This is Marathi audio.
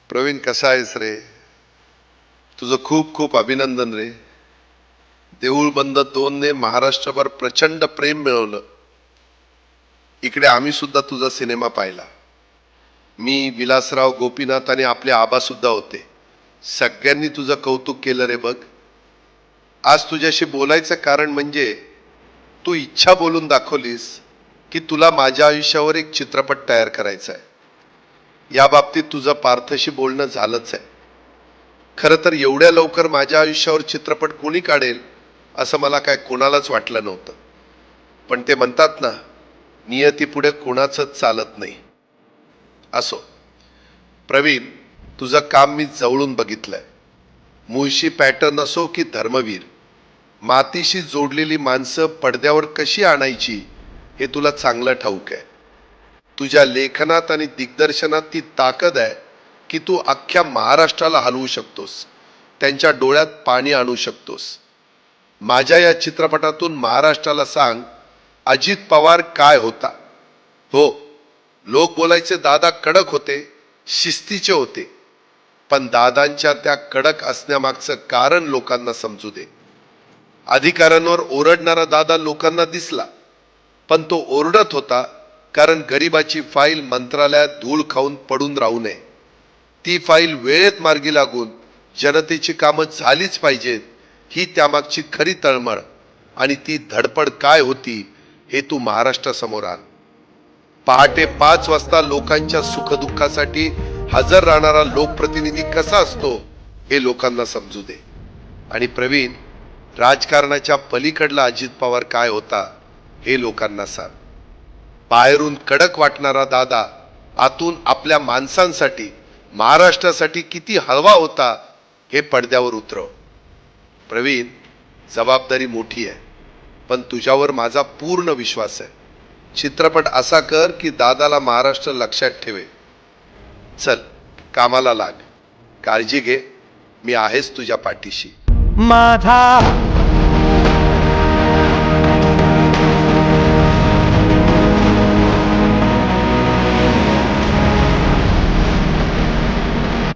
प्रवीण, कसा आहेस रे? तुझं खूप खूप अभिनंदन रे. देऊळ बंद 2 ने महाराष्ट्रभर प्रचंड प्रेम मिळवलं. इकडे आम्ही सुद्धा तुझा सिनेमा पाहिला. मी, विलासराव, गोपीनाथ आणि आपले आबा सुद्धा होते. सगळ्यांनी तुझं कौतुक केलं रे बघ. आज तुझ्याशी बोलायचं कारण म्हणजे तू इच्छा बोलून दाखवलीस की तुला माझ्या आयुष्यावर एक चित्रपट तयार करायचा आहे. या बाबतीत तुझं पार्थशी बोलणं झालंच आहे. खरं तर एवढ्या लवकर माझ्या आयुष्यावर चित्रपट कोणी काढेल असं मला काय कोणालाच वाटलं नव्हतं. पण ते म्हणतात ना, नियतीपुढे कोणाचंच चालत नाही. असो प्रवीण, तुझं काम मी जवळून बघितलंय. मुळशी पॅटर्न असो की धर्मवीर, मातीशी जोडलेली माणसं पडद्यावर कशी आणायची हे तुला चांगलं ठाऊक आहे. तुझ्या लेखनात आणि दिग्दर्शनात ती ताकद आहे की तू अख्ख्या महाराष्ट्राला हलवू शकतोस, त्यांच्या डोळ्यात पाणी आणू शकतोस. माझ्या या चित्रपटातून महाराष्ट्राला सांग, अजित पवार काय होता. हो, लोक बोलायचे दादा कडक होते, शिस्तीचे होते, पण दादांच्या त्या कडक असण्यामागचं कारण लोकांना समजू दे. अधिकाऱ्यांवर ओरडणारा दादा लोकांना दिसला, पण तो ओरडत होता कारण गरिबाची फाईल मंत्रालयात धूळ खाऊन पडून राहू नये. ती फाईल वेळेत मार्गी लागून जनतेची कामं झालीच पाहिजेत, ही त्यामागची खरी तळमळ आणि ती धडपड काय होती हे तू महाराष्ट्रासमोर आण. पहाटे 5 वाजता लोकांच्या सुखदुःखासाठी हजर राहणारा लोकप्रतिनिधी कसा असतो हे लोकांना समजू दे. आणि प्रवीण, राजकारणाच्या पलीकडला अजित पवार काय होता हे लोकांना सांग. बाहेरून कडक वाटणारा दादा आतून आपल्या माणसांसाठी, महाराष्ट्रासाठी किती हळवा होता हे पडद्यावर उतरव. प्रवीण, जबाबदारी मोठी आहे, पण तुझ्यावर माझा पूर्ण विश्वास आहे. चित्रपट असा कर की दादाला महाराष्ट्र लक्षात ठेवे. चल, कामाला लाग. काळजी घे, मी आहेच तुझ्या पाठीशी. माझा